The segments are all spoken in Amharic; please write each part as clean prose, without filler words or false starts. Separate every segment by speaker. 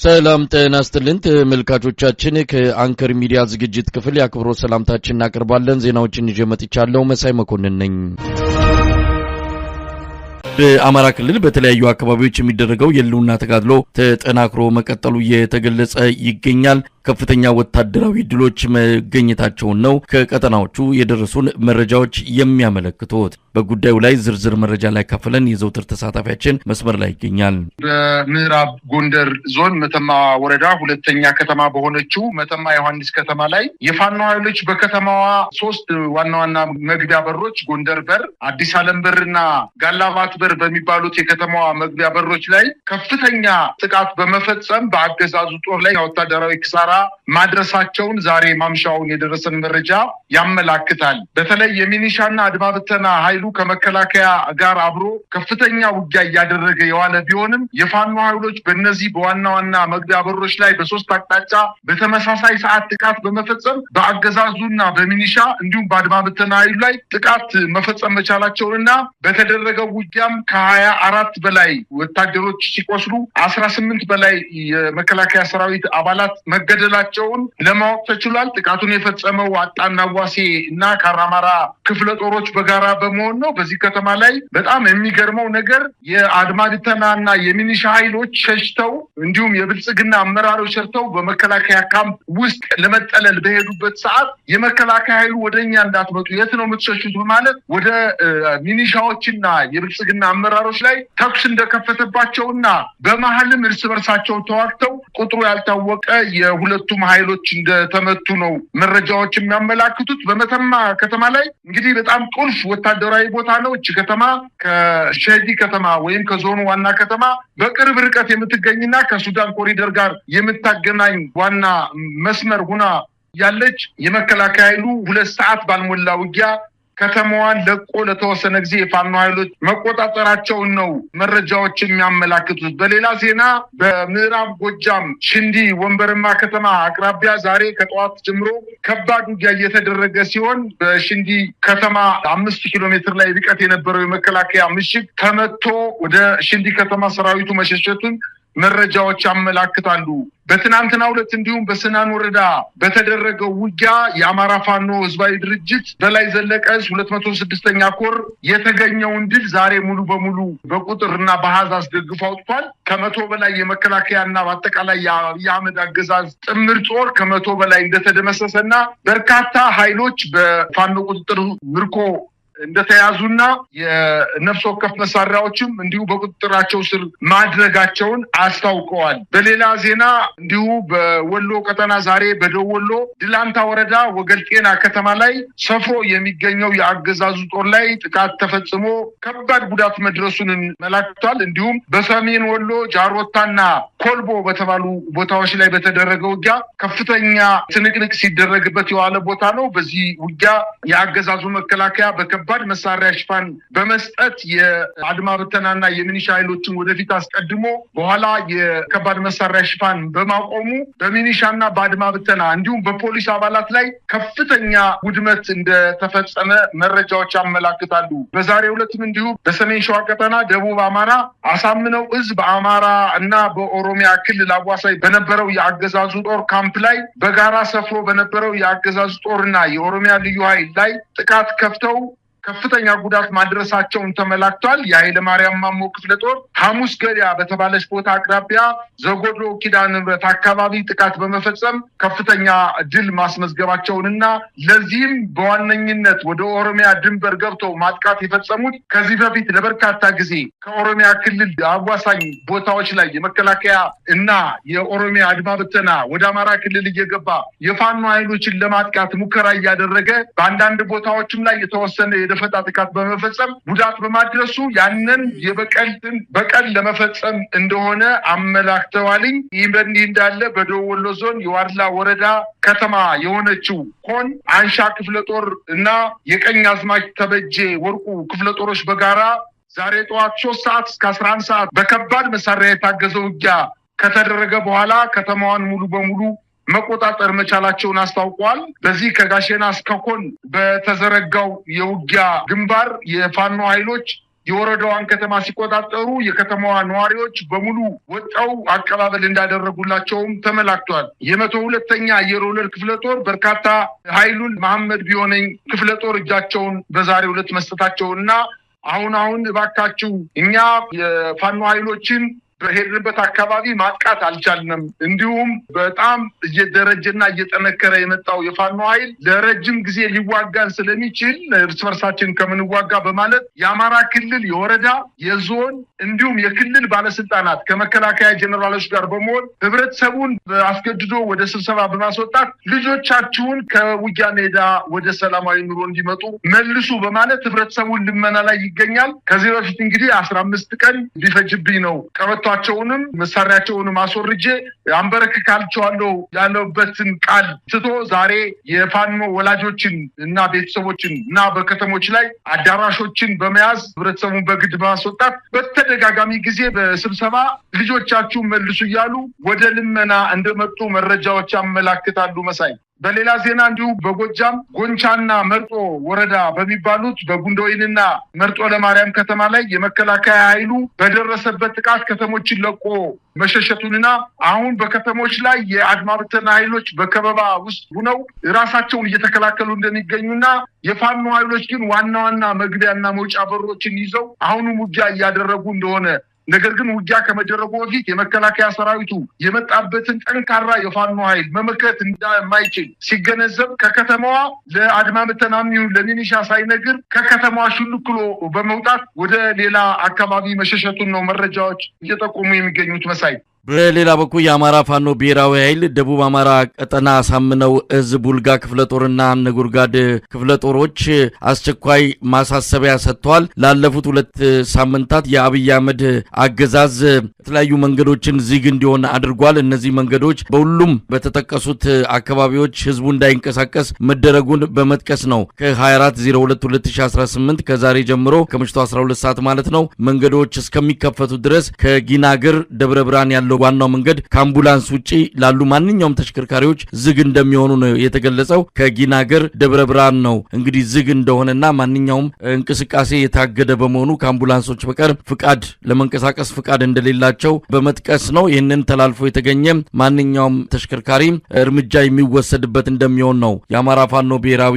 Speaker 1: ሰላም ጤና ይስጥልን ተመልካቾቻችን ከአንከር ሚዲያ ዝግጅት ክፍል ያክብሮት ሰላምታችንን እናቀርባለን። ዜናዎችን ይዤ መጥቻለሁ። መሳይ መኮንን ነኝ። በአማራ ክልል በተለያዩ አካባቢዎች የሚደረገው የህልውና ተጋድሎ ተጠናክሮ መቀጠሉ እየተገለጸ ይገኛል። ከፍተኛ ወታደራዊ ድሎች መገኘታቸውን ነው ከቀጠናዎቹ የደረሱን መረጃዎች የሚያመለክቱት። በጉዳዩ ላይ ዝርዝር መረጃ ላይ ካፈለን የዘውትር ተሳታፊያችን መስመር ላይ ይገኛል።
Speaker 2: በምዕራብ ጎንደር ዞን መተማ ወረዳ ሁለተኛ ከተማ በሆነችው መተማ ዮሐንስ ከተማ ላይ የፋኖ ኃይሎች በከተማዋ ሶስት ዋና ዋና መግቢያ በሮች ጎንደር በር፣ አዲስ ዓለም በርና ጋላባት በር በሚባሉት የከተማዋ መግቢያ በሮች ላይ ከፍተኛ ጥቃት በመፈጸም በአገዛዙ ጦር ላይ ወታደራዊ ክሳራ ማድረሳቸውን ዛሬ ማምሻውን የደረሰን መረጃ ያመላክታል። በተለይ የሚኒሻና አድማ ብተና ኃይሉ ከመከላከያ ጋር አብሮ ከፍተኛ ውጊያ እያደረገ የዋለ ቢሆንም የፋኖ ኃይሎች በእነዚህ በዋና ዋና መግቢያ በሮች ላይ በሶስት አቅጣጫ በተመሳሳይ ሰዓት ጥቃት በመፈጸም በአገዛዙና በሚኒሻ እንዲሁም በአድማ ብተና ኃይሉ ላይ ጥቃት መፈጸም መቻላቸውንና በተደረገው ውጊያም ከ24 በላይ ወታደሮች ሲቆስሉ 18 በላይ የመከላከያ ሰራዊት አባላት መገደላቸውን ለማወቅ ተችሏል። ጥቃቱን የፈጸመው አጣና ዋሴ እና ካራማራ ክፍለ ጦሮች በጋራ በመሆን ነው። በዚህ ከተማ ላይ በጣም የሚገርመው ነገር የአድማ ብተናና የሚኒሻ ኃይሎች ሸሽተው እንዲሁም የብልጽግና አመራሮች ሸሽተው በመከላከያ ካምፕ ውስጥ ለመጠለል በሄዱበት ሰዓት የመከላከያ ኃይሉ ወደኛ እንዳትመጡ የት ነው የምትሸሹት በማለት ወደ ሚኒሻዎችና የብልጽግና አመራሮች ላይ ተኩስ እንደከፈተባቸውና በመሐልም እርስ በርሳቸው ተዋግተው ቁጥሩ ያልታወቀ የሁለቱም ኃይሎች እንደተመቱ ነው መረጃዎች የሚያመላክቱት። በመተማ ከተማ ላይ እንግዲህ በጣም ቁልፍ ወታደራዊ ቦታ ነው። እቺ ከተማ ከሸዲ ከተማ ወይም ከዞኑ ዋና ከተማ በቅርብ ርቀት የምትገኝና ከሱዳን ኮሪደር ጋር የምታገናኝ ዋና መስመር ሆና ያለች የመከላከያ ኃይሉ 2 ሰዓት ባልሞላ ውጊያ ከተማዋን ለቆ ለተወሰነ ጊዜ የፋኖ ኃይሎች መቆጣጠራቸውን ነው መረጃዎች የሚያመላክቱት። በሌላ ዜና በምዕራብ ጎጃም ሽንዲ ወንበርማ ከተማ አቅራቢያ ዛሬ ከጠዋት ጀምሮ ከባድ ውጊያ እየተደረገ ሲሆን በሽንዲ ከተማ 5 ኪሎ ሜትር ላይ ርቀት የነበረው የመከላከያ ምሽግ ተመቶ ወደ ሽንዲ ከተማ ሰራዊቱ መሸሸቱን መረጃዎች ያመላክታሉ። በትናንትናው ዕለት እንዲሁም በስናን ወረዳ በተደረገው ውጊያ የአማራ ፋኖ ህዝባዊ ድርጅት በላይ ዘለቀ 206ኛ ኮር የተገኘውን ድል ዛሬ ሙሉ በሙሉ በቁጥርና በአሃዝ አስደግፎ አውጥቷል። ከ100 በላይ የመከላከያና በአጠቃላይ የአብይ አህመድ አገዛዝ ጥምር ጦር ከ100 በላይ እንደተደመሰሰና በርካታ ኃይሎች በፋኖ ቁጥጥር ምርኮ እንደተያዙና የነፍስ ወከፍ መሳሪያዎችም እንዲሁ በቁጥጥራቸው ስር ማድረጋቸውን አስታውቀዋል። በሌላ ዜና እንዲሁ በወሎ ቀጠና ዛሬ በደቡብ ወሎ ድላንታ ወረዳ ወገልጤና ከተማ ላይ ሰፍሮ የሚገኘው የአገዛዙ ጦር ላይ ጥቃት ተፈጽሞ ከባድ ጉዳት መድረሱን መላክቷል። እንዲሁም በሰሜን ወሎ ጃሮታና ኮልቦ በተባሉ ቦታዎች ላይ በተደረገው ውጊያ ከፍተኛ ትንቅንቅ ሲደረግበት የዋለ ቦታ ነው። በዚህ ውጊያ የአገዛዙ መከላከያ በከባድ መሳሪያ ሽፋን በመስጠት የአድማ ብተናና የሚኒሻ ኃይሎችን ወደፊት አስቀድሞ በኋላ የከባድ መሳሪያ ሽፋን በማቆሙ በሚኒሻና በአድማ ብተና እንዲሁም በፖሊስ አባላት ላይ ከፍተኛ ውድመት እንደተፈጸመ መረጃዎች ያመላክታሉ። በዛሬው ዕለትም እንዲሁ በሰሜን ሸዋ ቀጠና ደቡብ አማራ አሳምነው እዝ በአማራ እና በኦሮሚያ ክልል አዋሳኝ በነበረው የአገዛዙ ጦር ካምፕ ላይ በጋራ ሰፍሮ በነበረው የአገዛዙ ጦርና የኦሮሚያ ልዩ ኃይል ላይ ጥቃት ከፍተው ከፍተኛ ጉዳት ማድረሳቸውን ተመላክቷል። የኃይለ ማርያም ማሞ ክፍለ ጦር ሐሙስ ገሪያ በተባለች ቦታ አቅራቢያ ዘጎዶ ኪዳነ ምሕረት አካባቢ ጥቃት በመፈጸም ከፍተኛ ድል ማስመዝገባቸውንና ለዚህም በዋነኝነት ወደ ኦሮሚያ ድንበር ገብተው ማጥቃት የፈጸሙት ከዚህ በፊት ለበርካታ ጊዜ ከኦሮሚያ ክልል አዋሳኝ ቦታዎች ላይ የመከላከያ እና የኦሮሚያ አድማ ብተና ወደ አማራ ክልል እየገባ የፋኖ ኃይሎችን ለማጥቃት ሙከራ እያደረገ በአንዳንድ ቦታዎችም ላይ የተወሰነ የደፈጣ ጥቃት በመፈጸም ጉዳት በማድረሱ ያንን በቀል ለመፈጸም እንደሆነ አመላክተዋልኝ። ይህ በእንዲህ እንዳለ በደቡብ ወሎ ዞን የዋድላ ወረዳ ከተማ የሆነችው ኮን አንሻ ክፍለ ጦር እና የቀኝ አዝማች ተበጄ ወርቁ ክፍለ ጦሮች በጋራ ዛሬ ጠዋት 3 ሰዓት እስከ 11 ሰዓት በከባድ መሳሪያ የታገዘ ውጊያ ከተደረገ በኋላ ከተማዋን ሙሉ በሙሉ መቆጣጠር መቻላቸውን አስታውቀዋል። በዚህ ከጋሸና እስከ ኮን በተዘረጋው የውጊያ ግንባር የፋኖ ኃይሎች የወረዳዋን ከተማ ሲቆጣጠሩ የከተማዋ ነዋሪዎች በሙሉ ወጣው አቀባበል እንዳደረጉላቸውም ተመላክቷል። የ102ኛ አየር ወለድ ክፍለ ጦር በርካታ ኃይሉን መሐመድ ቢሆነኝ ክፍለ ጦር እጃቸውን በዛሬው ዕለት መስጠታቸውና አሁን እባካችሁ እኛ የፋኖ ኃይሎችን በሄድንበት አካባቢ ማጥቃት አልቻልንም፣ እንዲሁም በጣም እየደረጀና እየጠነከረ የመጣው የፋኖ ኃይል ለረጅም ጊዜ ሊዋጋን ስለሚችል እርስ በርሳችን ከምንዋጋ በማለት የአማራ ክልል የወረዳ የዞን እንዲሁም የክልል ባለስልጣናት ከመከላከያ ጀነራሎች ጋር በመሆን ህብረተሰቡን አስገድዶ ወደ ስብሰባ በማስወጣት ልጆቻችሁን ከውጊያ ሜዳ ወደ ሰላማዊ ኑሮ እንዲመጡ መልሱ በማለት ህብረተሰቡን ልመና ላይ ይገኛል። ከዚህ በፊት እንግዲህ 15 ቀን ሊፈጅብኝ ነው ቸውንም መሳሪያቸውንም አስወርጄ አንበረክካቸዋለሁ ያለበትን ቃል ትቶ ዛሬ የፋኖ ወላጆችን እና ቤተሰቦችን እና በከተሞች ላይ አዳራሾችን በመያዝ ህብረተሰቡን በግድ በማስወጣት በተደጋጋሚ ጊዜ በስብሰባ ልጆቻችሁን መልሱ እያሉ ወደ ልመና እንደመጡ መረጃዎች ያመላክታሉ። መሳይ በሌላ ዜና እንዲሁ በጎጃም ጎንቻና መርጦ ወረዳ በሚባሉት በጉንዶይንና መርጦ ለማርያም ከተማ ላይ የመከላከያ ኃይሉ በደረሰበት ጥቃት ከተሞችን ለቆ መሸሸቱንና አሁን በከተሞች ላይ የአድማ ብተና ኃይሎች በከበባ ውስጥ ሆነው ራሳቸውን እየተከላከሉ እንደሚገኙና የፋኖ ኃይሎች ግን ዋና መግቢያና መውጫ በሮችን ይዘው አሁንም ውጊያ እያደረጉ እንደሆነ ነገር ግን ውጊያ ከመደረጉ በፊት የመከላከያ ሰራዊቱ የመጣበትን ጠንካራ የፋኖ ኃይል መመከት እንደማይችል ሲገነዘብ ከከተማዋ ለአድማ ብተናም ይሁን ለሚኒሻ ሳይነግር ከከተማዋ ሹልክሎ በመውጣት ወደ ሌላ አካባቢ መሸሸቱን ነው መረጃዎች እየጠቆሙ የሚገኙት። መሳይ
Speaker 1: በሌላ በኩል የአማራ ፋኖ ብሔራዊ ኃይል ደቡብ አማራ ቀጠና ሳምነው እዝ ቡልጋ ክፍለ ጦርና ነጎድጓድ ክፍለ ጦሮች አስቸኳይ ማሳሰቢያ ሰጥተዋል። ላለፉት 2 ሳምንታት የአብይ አህመድ አገዛዝ የተለያዩ መንገዶችን ዝግ እንዲሆን አድርጓል። እነዚህ መንገዶች በሁሉም በተጠቀሱት አካባቢዎች ህዝቡ እንዳይንቀሳቀስ መደረጉን በመጥቀስ ነው ከ24/02/2018 ከዛሬ ጀምሮ ከምሽቱ 12 ሰዓት ማለት ነው መንገዶች እስከሚከፈቱ ድረስ ከጊናግር ደብረ ብርሃን ያለው ዋናው መንገድ ከአምቡላንስ ውጪ ላሉ ማንኛውም ተሽከርካሪዎች ዝግ እንደሚሆኑ ነው የተገለጸው። ከጊናገር ደብረ ብርሃን ነው እንግዲህ ዝግ እንደሆነና ማንኛውም እንቅስቃሴ የታገደ በመሆኑ ከአምቡላንሶች በቀር ፍቃድ ለመንቀሳቀስ ፍቃድ እንደሌላቸው በመጥቀስ ነው። ይህንን ተላልፎ የተገኘ ማንኛውም ተሽከርካሪ እርምጃ የሚወሰድበት እንደሚሆን ነው የአማራ ፋኖ ብሔራዊ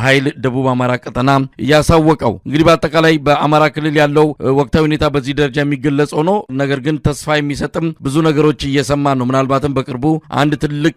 Speaker 1: ኃይል ደቡብ አማራ ቀጠና ያሳወቀው። እንግዲህ በአጠቃላይ በአማራ ክልል ያለው ወቅታዊ ሁኔታ በዚህ ደረጃ የሚገለጸው ነው። ነገር ግን ተስፋ የሚሰጥም ብዙ ነገሮች እየሰማን ነው። ምናልባትም በቅርቡ አንድ ትልቅ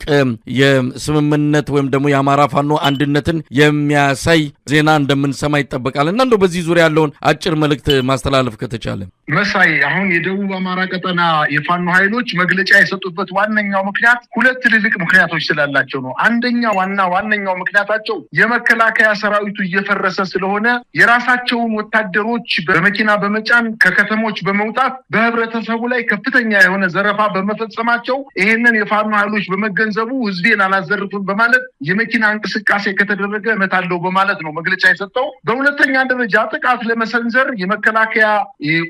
Speaker 1: የስምምነት ወይም ደግሞ የአማራ ፋኖ አንድነትን የሚያሳይ ዜና እንደምንሰማ ይጠበቃል እና እንደው በዚህ ዙሪያ ያለውን አጭር መልእክት ማስተላለፍ ከተቻለ።
Speaker 2: መሳይ አሁን የደቡብ አማራ ቀጠና የፋኖ ኃይሎች መግለጫ የሰጡበት ዋነኛው ምክንያት 2 ትልልቅ ምክንያቶች ስላላቸው ነው። አንደኛው ዋነኛው ምክንያታቸው የመከላከያ ሰራዊቱ እየፈረሰ ስለሆነ የራሳቸውን ወታደሮች በመኪና በመጫን ከከተሞች በመውጣት በህብረተሰቡ ላይ ከፍተኛ የሆነ ዘረፋ በመፈጸማቸው ይሄንን የፋኖ ኃይሎች በመገንዘቡ ህዝቤን አላዘርፍም በማለት የመኪና እንቅስቃሴ ከተደረገ እመታለሁ በማለት ነው መግለጫ የሰጠው። በሁለተኛ ደረጃ ጥቃት ለመሰንዘር የመከላከያ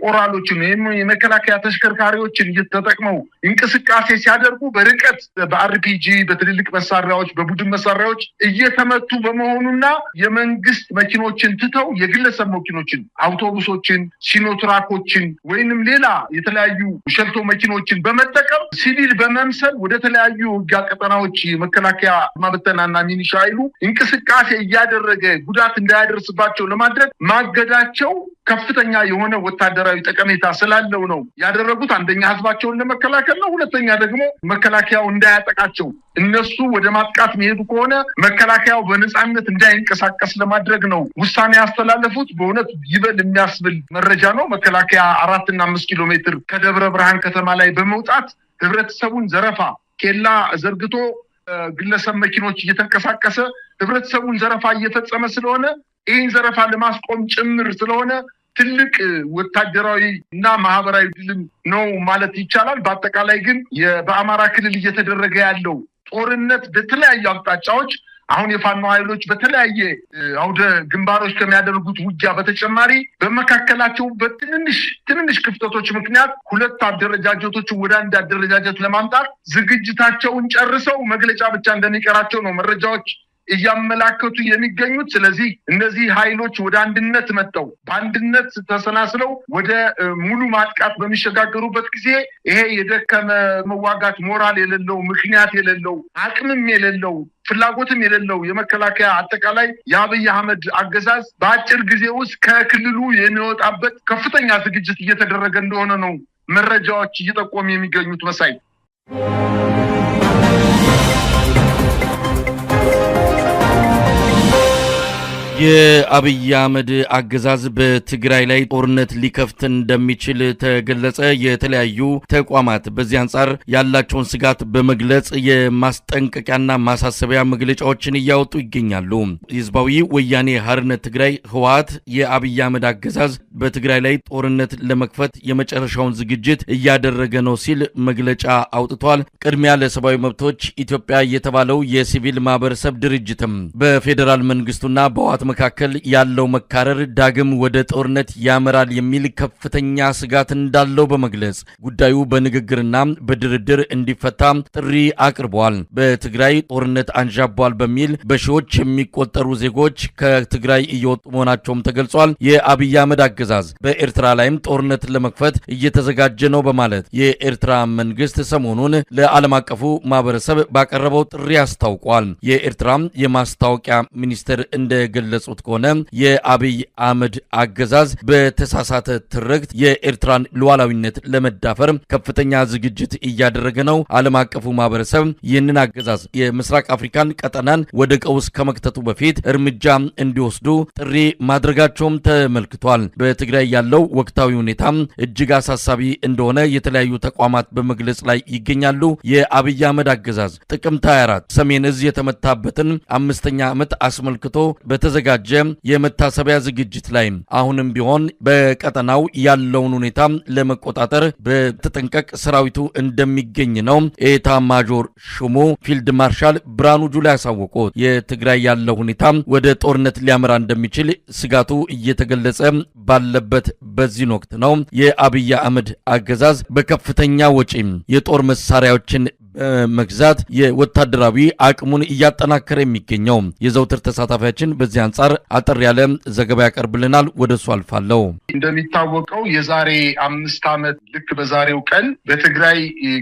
Speaker 2: ኦራሎችን ወይም የመከላከያ ተሽከርካሪዎችን እየተጠቅመው እንቅስቃሴ ሲያደርጉ በርቀት በአርፒጂ በትልልቅ መሳሪያዎች በቡድን መሳሪያዎች እየተመቱ በመሆኑና የመንግስት መኪኖችን ትተው የግለሰብ መኪኖችን አውቶቡሶችን ሲኖትራኮችን ወይንም ሌላ የተለያዩ ሸልቶ መኪኖችን በመጠቀም ሲቪል በመምሰል ወደ ተለያዩ ውጊያ ቀጠናዎች መከላከያ ማበተናና ሚኒሻ ኃይሉ እንቅስቃሴ እያደረገ ጉዳት እንዳያደርስባቸው ለማድረግ ማገዳቸው ከፍተኛ የሆነ ወታደራዊ ጠቀሜታ ስላለው ነው ያደረጉት። አንደኛ ህዝባቸውን ለመከላከል ነው፣ ሁለተኛ ደግሞ መከላከያው እንዳያጠቃቸው እነሱ ወደ ማጥቃት የሚሄዱ ከሆነ መከላከያው በነፃነት እንዳይንቀሳቀስ ለማድረግ ነው ውሳኔ ያስተላለፉት። በእውነት ይበል የሚያስብል መረጃ ነው። መከላከያ 4 እና 5 ኪሎ ሜትር ከደብረ ብርሃን ከተማ ላይ በመውጣት ህብረተሰቡን ዘረፋ ኬላ ዘርግቶ ግለሰብ መኪኖች እየተንቀሳቀሰ ህብረተሰቡን ዘረፋ እየፈጸመ ስለሆነ ይህን ዘረፋ ለማስቆም ጭምር ስለሆነ ትልቅ ወታደራዊ እና ማህበራዊ ድልም ነው ማለት ይቻላል። በአጠቃላይ ግን በአማራ ክልል እየተደረገ ያለው ጦርነት በተለያዩ አቅጣጫዎች አሁን የፋኖ ኃይሎች በተለያየ አውደ ግንባሮች ከሚያደርጉት ውጊያ በተጨማሪ በመካከላቸው በትንንሽ ክፍተቶች ምክንያት 2 አደረጃጀቶች ወደ አንድ አደረጃጀት ለማምጣት ዝግጅታቸውን ጨርሰው መግለጫ ብቻ እንደሚቀራቸው ነው መረጃዎች እያመላከቱ የሚገኙት። ስለዚህ እነዚህ ኃይሎች ወደ አንድነት መጥተው በአንድነት ተሰናስለው ወደ ሙሉ ማጥቃት በሚሸጋገሩበት ጊዜ ይሄ የደከመ መዋጋት ሞራል የሌለው ምክንያት የሌለው አቅምም የሌለው ፍላጎትም የሌለው የመከላከያ አጠቃላይ የአብይ አህመድ አገዛዝ በአጭር ጊዜ ውስጥ ከክልሉ የሚወጣበት ከፍተኛ ዝግጅት እየተደረገ እንደሆነ ነው መረጃዎች እየጠቆሙ የሚገኙት። መሳይ
Speaker 1: የአብይ አህመድ አገዛዝ በትግራይ ላይ ጦርነት ሊከፍት እንደሚችል ተገለጸ። የተለያዩ ተቋማት በዚህ አንጻር ያላቸውን ስጋት በመግለጽ የማስጠንቀቂያና ማሳሰቢያ መግለጫዎችን እያወጡ ይገኛሉ። ህዝባዊ ወያኔ ሓርነት ትግራይ ህወሓት የአብይ አህመድ አገዛዝ በትግራይ ላይ ጦርነት ለመክፈት የመጨረሻውን ዝግጅት እያደረገ ነው ሲል መግለጫ አውጥቷል። ቅድሚያ ለሰብአዊ መብቶች ኢትዮጵያ የተባለው የሲቪል ማህበረሰብ ድርጅትም በፌዴራል መንግስቱና በህወሓት መካከል ያለው መካረር ዳግም ወደ ጦርነት ያመራል የሚል ከፍተኛ ስጋት እንዳለው በመግለጽ ጉዳዩ በንግግርና በድርድር እንዲፈታ ጥሪ አቅርቧል። በትግራይ ጦርነት አንዣቧል በሚል በሺዎች የሚቆጠሩ ዜጎች ከትግራይ እየወጡ መሆናቸውም ተገልጿል። የአብይ አህመድ አገዛዝ በኤርትራ ላይም ጦርነት ለመክፈት እየተዘጋጀ ነው በማለት የኤርትራ መንግስት ሰሞኑን ለዓለም አቀፉ ማህበረሰብ ባቀረበው ጥሪ አስታውቋል። የኤርትራ የማስታወቂያ ሚኒስትር እንደገለጹት ከሆነ የአብይ አህመድ አገዛዝ በተሳሳተ ትርክት የኤርትራን ሉዓላዊነት ለመዳፈር ከፍተኛ ዝግጅት እያደረገ ነው። ዓለም አቀፉ ማህበረሰብ ይህንን አገዛዝ የምስራቅ አፍሪካን ቀጠናን ወደ ቀውስ ከመክተቱ በፊት እርምጃ እንዲወስዱ ጥሪ ማድረጋቸውም ተመልክቷል። በትግራይ ያለው ወቅታዊ ሁኔታ እጅግ አሳሳቢ እንደሆነ የተለያዩ ተቋማት በመግለጽ ላይ ይገኛሉ። የአብይ አህመድ አገዛዝ ጥቅምት 24 ሰሜን እዝ የተመታበትን 5ኛ ዓመት አስመልክቶ በተዘጋጀ የመታሰቢያ ዝግጅት ላይ አሁንም ቢሆን በቀጠናው ያለውን ሁኔታ ለመቆጣጠር በተጠንቀቅ ሰራዊቱ እንደሚገኝ ነው ኤታ ማጆር ሹሙ ፊልድ ማርሻል ብርሃኑ ጁላ ያሳወቁት። የትግራይ ያለው ሁኔታ ወደ ጦርነት ሊያመራ እንደሚችል ስጋቱ እየተገለጸ ባለበት በዚህ ወቅት ነው የአብይ አህመድ አገዛዝ በከፍተኛ ወጪ የጦር መሳሪያዎችን በመግዛት የወታደራዊ አቅሙን እያጠናከረ የሚገኘው። የዘውትር ተሳታፊያችን በዚህ አንጻር አጠር ያለ ዘገባ ያቀርብልናል። ወደሱ አልፋለሁ።
Speaker 2: እንደሚታወቀው የዛሬ 5 ዓመት ልክ በዛሬው ቀን በትግራይ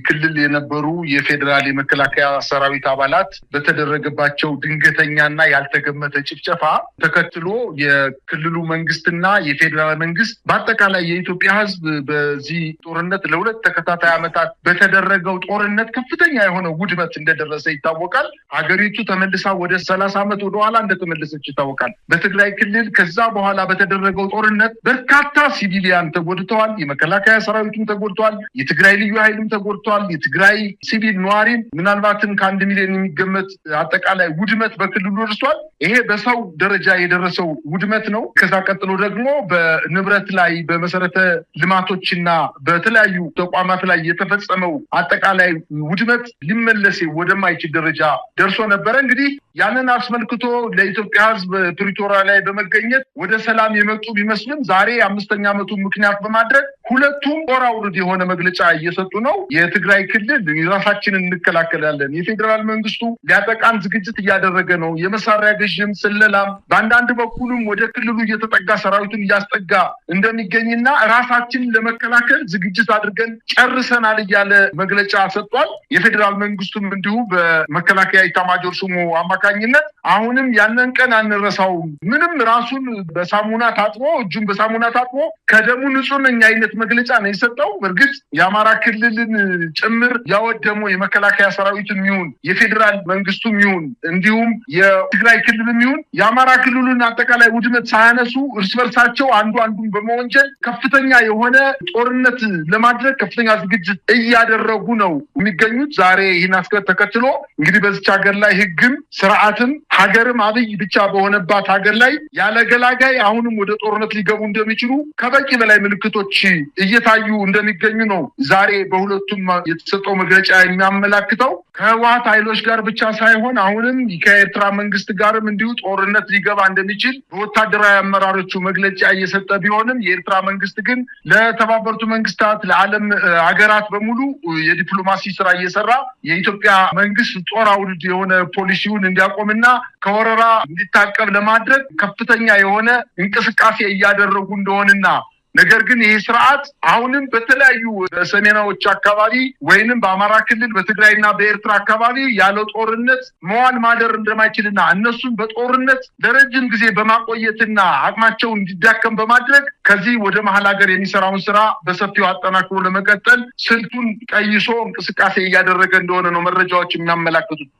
Speaker 2: ክልል የነበሩ የፌዴራል የመከላከያ ሰራዊት አባላት በተደረገባቸው ድንገተኛና ያልተገመተ ጭፍጨፋ ተከትሎ የክልሉ መንግስትና የፌዴራል መንግስት በአጠቃላይ የኢትዮጵያ ሕዝብ በዚህ ጦርነት ለሁለት ተከታታይ ዓመታት በተደረገው ጦርነት ከፍተኛ የሆነ ውድመት እንደደረሰ ይታወቃል። ሀገሪቱ ተመልሳ ወደ 30 ዓመት ወደ ኋላ እንደተመለሰች ይታወቃል። በትግራይ ክልል ከዛ በኋላ በተደረገው ጦርነት በርካታ ሲቪሊያን ተጎድተዋል። የመከላከያ ሰራዊቱም ተጎድተዋል። የትግራይ ልዩ ኃይልም ተጎድተዋል። የትግራይ ሲቪል ነዋሪም ምናልባትም ከ1 ሚሊዮን የሚገመት አጠቃላይ ውድመት በክልሉ ደርሷል። ይሄ በሰው ደረጃ የደረሰው ውድመት ነው። ከዛ ቀጥሎ ደግሞ በንብረት ላይ በመሰረተ ልማቶችና በተለያዩ ተቋማት ላይ የተፈጸመው አጠቃላይ ውድመት ሊመለስ ወደማይችል ደረጃ ደርሶ ነበረ። እንግዲህ ያንን አስመልክቶ ለኢትዮጵያ ሕዝብ ፕሪቶሪያ ላይ በመገኘት ወደ ሰላም የመጡ ቢመስልም ዛሬ 5ኛ ዓመቱን ምክንያት በማድረግ ሁለቱም ጦር አውርድ የሆነ መግለጫ እየሰጡ ነው። የትግራይ ክልል ራሳችንን እንከላከላለን፣ የፌዴራል መንግስቱ ሊያጠቃን ዝግጅት እያደረገ ነው፣ የመሳሪያ ግዥም ስለላም በአንዳንድ በኩልም ወደ ክልሉ እየተጠጋ ሰራዊቱን እያስጠጋ እንደሚገኝና ራሳችንን ለመከላከል ዝግጅት አድርገን ጨርሰናል እያለ መግለጫ ሰጥቷል። የፌዴራል መንግስቱም እንዲሁ በመከላከያ ኢታማጆር ሹሙ አማካኝነት አሁንም ያንን ቀን አንረሳውም፣ ምንም ራሱን በሳሙና ታጥቦ እጁን በሳሙና ታጥቦ ከደሙ ንጹህ ነኝ አይነት መግለጫ ነው የሰጠው። በእርግጥ የአማራ ክልልን ጭምር ያወደመው የመከላከያ ሰራዊቱም ይሁን የፌዴራል መንግስቱም ይሁን እንዲሁም የትግራይ ክልልም ይሁን የአማራ ክልሉን አጠቃላይ ውድመት ሳያነሱ እርስ በርሳቸው አንዱን በመወንጀል ከፍተኛ የሆነ ጦርነት ለማድረግ ከፍተኛ ዝግጅት እያደረጉ ነው የሚገኙት። ዛሬ ይህን ተከትሎ እንግዲህ በዚች ሀገር ላይ ህግም ስርዓትም ሀገርም አብይ ብቻ በሆነባት ሀገር ላይ ያለ ገላጋይ አሁንም ወደ ጦርነት ሊገቡ እንደሚችሉ ከበቂ በላይ ምልክቶች እየታዩ እንደሚገኙ ነው ዛሬ በሁለቱም የተሰጠው መግለጫ የሚያመላክተው። ከህወሓት ኃይሎች ጋር ብቻ ሳይሆን አሁንም ከኤርትራ መንግስት ጋርም እንዲሁ ጦርነት ሊገባ እንደሚችል በወታደራዊ አመራሮቹ መግለጫ እየሰጠ ቢሆንም የኤርትራ መንግስት ግን ለተባበሩት መንግስታት ለዓለም ሀገራት በሙሉ የዲፕሎማሲ ስራ እየሰራ የኢትዮጵያ መንግስት ጦር አውርድ የሆነ ፖሊሲውን እንዲያቆምና ከወረራ እንዲታቀብ ለማድረግ ከፍተኛ የሆነ እንቅስቃሴ እያደረጉ እንደሆነና ነገር ግን ይህ ስርዓት አሁንም በተለያዩ ሰሜናዎች አካባቢ ወይንም በአማራ ክልል በትግራይና በኤርትራ አካባቢ ያለ ጦርነት መዋል ማደር እንደማይችልና እነሱን በጦርነት ለረጅም ጊዜ በማቆየትና አቅማቸው እንዲዳከም በማድረግ ከዚህ ወደ መሀል ሀገር የሚሰራውን ስራ በሰፊው አጠናክሮ ለመቀጠል ስልቱን ቀይሶ እንቅስቃሴ እያደረገ እንደሆነ ነው መረጃዎች የሚያመላክቱት።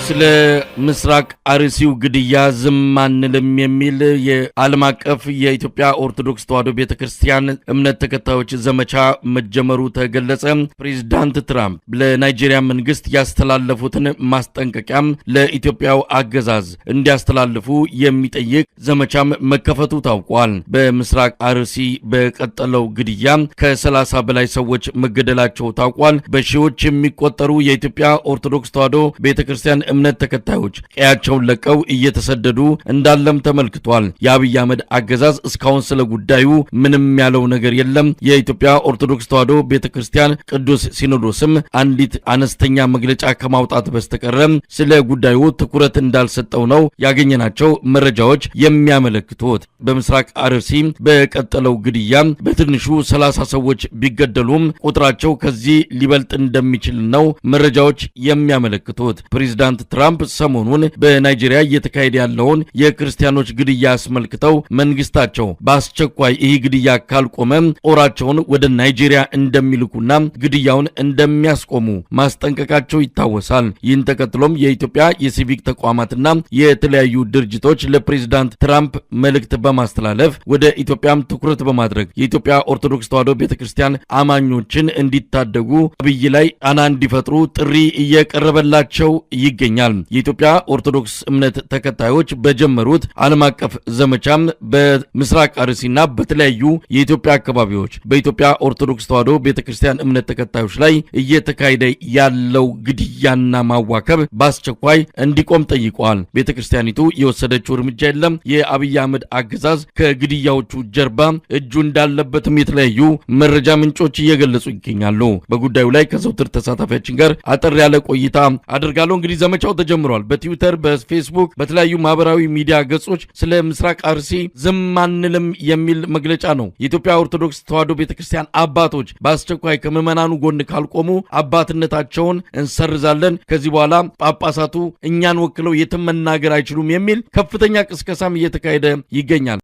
Speaker 1: ስለ ምስራቅ አርሲው ግድያ ዝም አንልም የሚል የዓለም አቀፍ የኢትዮጵያ ኦርቶዶክስ ተዋሕዶ ቤተክርስቲያን እምነት ተከታዮች ዘመቻ መጀመሩ ተገለጸ። ፕሬዝዳንት ትራምፕ ለናይጄሪያ መንግስት ያስተላለፉትን ማስጠንቀቂያም ለኢትዮጵያው አገዛዝ እንዲያስተላልፉ የሚጠይቅ ዘመቻም መከፈቱ ታውቋል። በምስራቅ አርሲ በቀጠለው ግድያ ከ30 በላይ ሰዎች መገደላቸው ታውቋል። በሺዎች የሚቆጠሩ የኢትዮጵያ ኦርቶዶክስ ተዋሕዶ ቤተክርስቲያን እምነት ተከታዮች ቀያቸውን ለቀው እየተሰደዱ እንዳለም ተመልክቷል። የአብይ አህመድ አገዛዝ እስካሁን ስለ ጉዳዩ ምንም ያለው ነገር የለም። የኢትዮጵያ ኦርቶዶክስ ተዋሕዶ ቤተክርስቲያን ቅዱስ ሲኖዶስም አንዲት አነስተኛ መግለጫ ከማውጣት በስተቀር ስለ ጉዳዩ ትኩረት እንዳልሰጠው ነው ያገኘናቸው መረጃዎች የሚያመለክቱት። በምስራቅ አርሲ በቀጠለው ግድያ በትንሹ 30 ሰዎች ቢገደሉም ቁጥራቸው ከዚህ ሊበልጥ እንደሚችል ነው መረጃዎች የሚያመለክቱት። ፕሬዝዳንት ትራምፕ ሰሞኑን በናይጄሪያ እየተካሄደ ያለውን የክርስቲያኖች ግድያ አስመልክተው መንግስታቸው በአስቸኳይ ይህ ግድያ ካልቆመ ጦራቸውን ወደ ናይጄሪያ እንደሚልኩና ግድያውን እንደሚያስቆሙ ማስጠንቀቃቸው ይታወሳል። ይህን ተከትሎም የኢትዮጵያ የሲቪክ ተቋማትና የተለያዩ ድርጅቶች ለፕሬዝዳንት ትራምፕ መልእክት በማስተላለፍ ወደ ኢትዮጵያም ትኩረት በማድረግ የኢትዮጵያ ኦርቶዶክስ ተዋሕዶ ቤተክርስቲያን አማኞችን እንዲታደጉ አብይ ላይ ጫና እንዲፈጥሩ ጥሪ እየቀረበላቸው ይገኛል። የኢትዮጵያ ኦርቶዶክስ እምነት ተከታዮች በጀመሩት ዓለም አቀፍ ዘመቻም በምስራቅ አርሲና በተለያዩ የኢትዮጵያ አካባቢዎች በኢትዮጵያ ኦርቶዶክስ ተዋሕዶ ቤተክርስቲያን እምነት ተከታዮች ላይ እየተካሄደ ያለው ግድያና ማዋከብ በአስቸኳይ እንዲቆም ጠይቀዋል። ቤተክርስቲያኒቱ የወሰደችው እርምጃ የለም። የአብይ አህመድ አገዛዝ ከግድያዎቹ ጀርባ እጁ እንዳለበትም የተለያዩ መረጃ ምንጮች እየገለጹ ይገኛሉ። በጉዳዩ ላይ ከዘውትር ተሳታፊያችን ጋር አጠር ያለ ቆይታ አድርጋለሁ። እንግዲህ ዘመቻው ተጀምሯል። በትዊተር፣ በፌስቡክ፣ በተለያዩ ማህበራዊ ሚዲያ ገጾች ስለ ምስራቅ አርሲ ዝም አንልም የሚል መግለጫ ነው። የኢትዮጵያ ኦርቶዶክስ ተዋሕዶ ቤተክርስቲያን አባቶች በአስቸኳይ ከምዕመናኑ ጎን ካልቆሙ አባትነታቸውን እንሰርዛለን፣ ከዚህ በኋላ ጳጳሳቱ እኛን ወክለው የትም መናገር አይችሉም የሚል ከፍተኛ ቅስቀሳም እየተካሄደ ይገኛል።